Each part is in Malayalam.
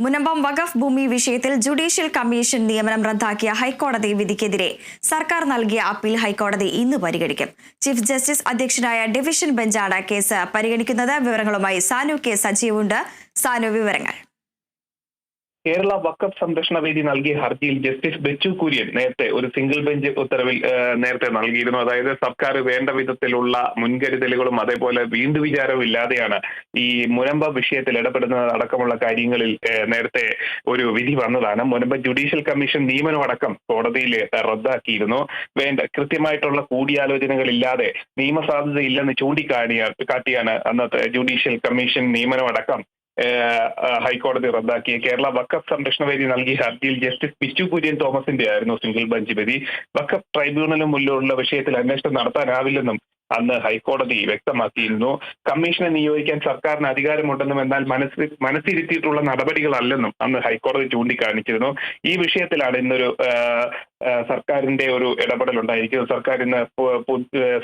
മുനമ്പം വഖഫ് ഭൂമി വിഷയത്തിൽ ജുഡീഷ്യൽ കമ്മീഷൻ നിയമനം റദ്ദാക്കിയ ഹൈക്കോടതി വിധിക്കെതിരെ സർക്കാർ നൽകിയ അപ്പീൽ ഹൈക്കോടതി ഇന്ന് പരിഗണിക്കും. ചീഫ് ജസ്റ്റിസ് അധ്യക്ഷനായ ഡിവിഷൻ ബെഞ്ചാണ് കേസ് പരിഗണിക്കുന്നത്. വിവരങ്ങളുമായി സാനു കെ സജീവുണ്ട്. സാനു, വിവരങ്ങൾ. കേരള വഖഫ് സംരക്ഷണ വേദി നൽകിയ ഹർജിയിൽ ജസ്റ്റിസ് ബെച്ചു കുര്യൻ നേരത്തെ ഒരു സിംഗിൾ ബെഞ്ച് ഉത്തരവിൽ നേരത്തെ നൽകിയിരുന്നു. അതായത് സർക്കാർ വേണ്ട വിധത്തിലുള്ള മുൻകരുതലുകളും അതേപോലെ വീണ്ടുവിചാരവും ഇല്ലാതെയാണ് ഈ മുനമ്പ വിഷയത്തിൽ ഇടപെടുന്നത് അടക്കമുള്ള കാര്യങ്ങളിൽ നേരത്തെ ഒരു വിധി വന്നതാണ്. മുനമ്പ ജുഡീഷ്യൽ കമ്മീഷൻ നിയമനമടക്കം കോടതിയിൽ റദ്ദാക്കിയിരുന്നു. കൃത്യമായിട്ടുള്ള കൂടിയാലോചനകളില്ലാതെ നിയമസാധ്യതയില്ലെന്ന് കാട്ടിയാണ് അന്നത്തെ ജുഡീഷ്യൽ കമ്മീഷൻ നിയമനമടക്കം ഹൈക്കോടതി റദ്ദാക്കിയ കേരള വഖഫ് സംരക്ഷണ വേദി നൽകിയ ഹർജിയിൽ ജസ്റ്റിസ് ബിച്ചു കുര്യൻ തോമസിന്റെ ആയിരുന്നു സിംഗിൾ ബെഞ്ച് വിധി. വഖഫ് ട്രൈബ്യൂണലിന് മുന്നിലുള്ള വിഷയത്തിൽ അന്വേഷണം നടത്താനാവില്ലെന്നും അന്ന് ഹൈക്കോടതി വ്യക്തമാക്കിയിരുന്നു. കമ്മീഷനെ നിയോഗിക്കാൻ സർക്കാരിന് അധികാരമുണ്ടെന്നും എന്നാൽ മനസ്സിരുത്തിയിട്ടുള്ള നടപടികളല്ലെന്നും അന്ന് ഹൈക്കോടതി ചൂണ്ടിക്കാണിച്ചിരുന്നു. ഈ വിഷയത്തിലാണ് ഇന്നൊരു സർക്കാരിന്റെ ഒരു ഇടപെടൽ ഉണ്ടായിരിക്കുന്നത്.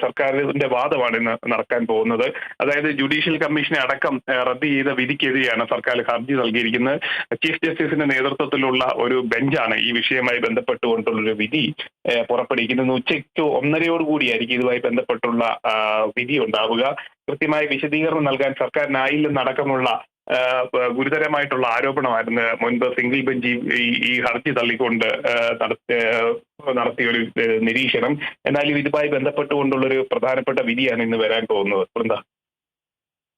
സർക്കാരിന്റെ വാദമാണ് ഇന്ന് നടക്കാൻ പോകുന്നത്. അതായത് ജുഡീഷ്യൽ കമ്മീഷനെ അടക്കം റദ്ദ് ചെയ്ത വിധിക്കെതിരെയാണ് സർക്കാർ ഹർജി നൽകിയിരിക്കുന്നത്. ചീഫ് ജസ്റ്റിസിന്റെ നേതൃത്വത്തിലുള്ള ഒരു ബെഞ്ചാണ് ഈ വിഷയവുമായി ബന്ധപ്പെട്ടുകൊണ്ടുള്ളൊരു വിധി പുറപ്പെടുവിക്കുന്നത്. ഉച്ചയ്ക്ക് 1:30 ഇതുമായി ബന്ധപ്പെട്ടുള്ള വിധി ഉണ്ടാവുക. കൃത്യമായ വിശദീകരണം നൽകാൻ സർക്കാരിനായില്ലെന്നടക്കമുള്ള ഗുരുതരമായിട്ടുള്ള ആരോപണമായിരുന്നു മുൻപ് സിംഗിൾ ബെഞ്ച് ഈ ഹർജി തള്ളിക്കൊണ്ട് നടത്തിയൊരു നിരീക്ഷണം. എന്നാലും ഇതുമായി ബന്ധപ്പെട്ടുകൊണ്ടുള്ളൊരു പ്രധാനപ്പെട്ട വിധിയാണ് ഇന്ന് വരാൻ പോകുന്നത്. വൃന്ദ,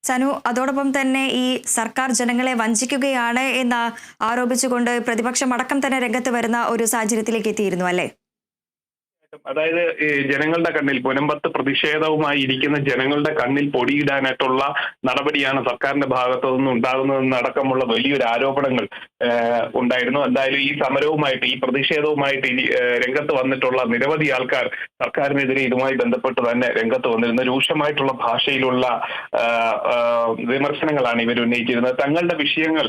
സനു, അതോടൊപ്പം തന്നെ ഈ സർക്കാർ ജനങ്ങളെ വഞ്ചിക്കുകയാണ് എന്ന് ആരോപിച്ചുകൊണ്ട് പ്രതിപക്ഷം അടക്കം തന്നെ രംഗത്ത് വരുന്ന ഒരു സാഹചര്യത്തിലേക്ക് എത്തിയിരുന്നു അല്ലേ? അതായത് ജനങ്ങളുടെ കണ്ണിൽ മുനമ്പത്ത് പ്രതിഷേധവുമായി ഇരിക്കുന്ന ജനങ്ങളുടെ കണ്ണിൽ പൊടിയിടാനായിട്ടുള്ള നടപടിയാണ് സർക്കാരിന്റെ ഭാഗത്തു നിന്ന് ഉണ്ടാകുന്നതെന്ന് അടക്കമുള്ള വലിയൊരു ആരോപണങ്ങൾ ഉണ്ടായിരുന്നു. എന്തായാലും ഈ സമരവുമായിട്ട് ഈ പ്രതിഷേധവുമായിട്ട് രംഗത്ത് വന്നിട്ടുള്ള നിരവധി ആൾക്കാർ സർക്കാരിനെതിരെ ഇതുമായി ബന്ധപ്പെട്ട് തന്നെ രംഗത്ത് വന്നിരുന്ന രൂക്ഷമായിട്ടുള്ള ഭാഷയിലുള്ള വിമർശനങ്ങളാണ് ഇവർ ഉന്നയിച്ചിരുന്നത്. തങ്ങളുടെ വിഷയങ്ങൾ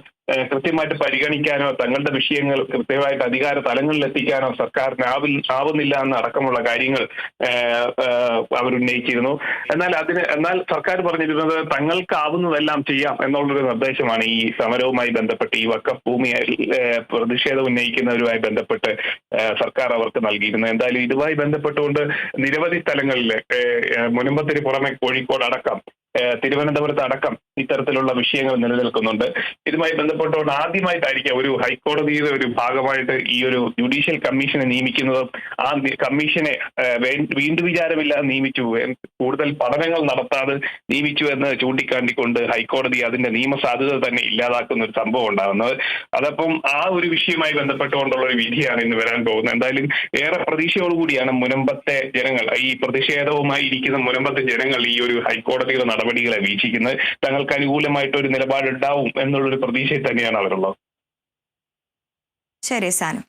കൃത്യമായിട്ട് പരിഗണിക്കാനോ തങ്ങളുടെ വിഷയങ്ങൾ കൃത്യമായിട്ട് അധികാര തലങ്ങളിൽ എത്തിക്കാനോ സർക്കാരിന് ആവുന്നില്ല എന്ന അടക്കമുള്ള കാര്യങ്ങൾ അവരുന്നയിച്ചിരുന്നു. എന്നാൽ സർക്കാർ പറഞ്ഞിരുന്നത് തങ്ങൾക്കാവുന്നതെല്ലാം ചെയ്യാം എന്നുള്ളൊരു നിർദ്ദേശമാണ് ഈ സമരവുമായി ബന്ധപ്പെട്ട് ഈ വഖഫ് ഭൂമിയായി പ്രതിഷേധം ഉന്നയിക്കുന്നവരുമായി ബന്ധപ്പെട്ട് സർക്കാർ അവർക്ക് നൽകിയിരുന്നത്. എന്തായാലും ഇതുമായി ബന്ധപ്പെട്ടുകൊണ്ട് നിരവധി സ്ഥലങ്ങളിൽ മുനമ്പത്തിന് പുറമെ കോഴിക്കോട് അടക്കം തിരുവനന്തപുരത്ത് അടക്കം ഇത്തരത്തിലുള്ള വിഷയങ്ങൾ നിലനിൽക്കുന്നുണ്ട്. ഇതുമായി ബന്ധപ്പെട്ടുകൊണ്ട് ആദ്യമായിട്ടായിരിക്കും ഒരു ഹൈക്കോടതിയുടെ ഒരു ഭാഗമായിട്ട് ഈ ഒരു ജുഡീഷ്യൽ കമ്മീഷനെ നിയമിക്കുന്നതും ആ കമ്മീഷനെ വീണ്ടും വിചാരമില്ലാതെ നിയമിച്ചു, കൂടുതൽ പഠനങ്ങൾ നടത്താതെ നിയമിച്ചു എന്ന് ചൂണ്ടിക്കാട്ടിക്കൊണ്ട് ഹൈക്കോടതി അതിന്റെ നിയമസാധ്യത തന്നെ ഇല്ലാതാക്കുന്ന ഒരു സംഭവം ഉണ്ടാകുന്നത്. അതപ്പം ആ ഒരു വിഷയവുമായി ബന്ധപ്പെട്ടുകൊണ്ടുള്ള ഒരു വിധിയാണ് ഇന്ന് വരാൻ പോകുന്നത്. എന്തായാലും ഏറെ പ്രതീക്ഷയോടുകൂടിയാണ് മുനമ്പത്തെ ജനങ്ങൾ, ഈ പ്രതിഷേധവുമായി ഇരിക്കുന്ന മുനമ്പത്തെ ജനങ്ങൾ ഈ ഒരു ഹൈക്കോടതിയുടെ നടപടികളെ വീക്ഷിക്കുന്നത്. തങ്ങൾക്ക് അനുകൂലമായിട്ടൊരു നിലപാടുണ്ടാവും എന്നുള്ളൊരു പ്രതീക്ഷയിൽ തന്നെയാണ് അവരുള്ളത്. ശരി സാനു.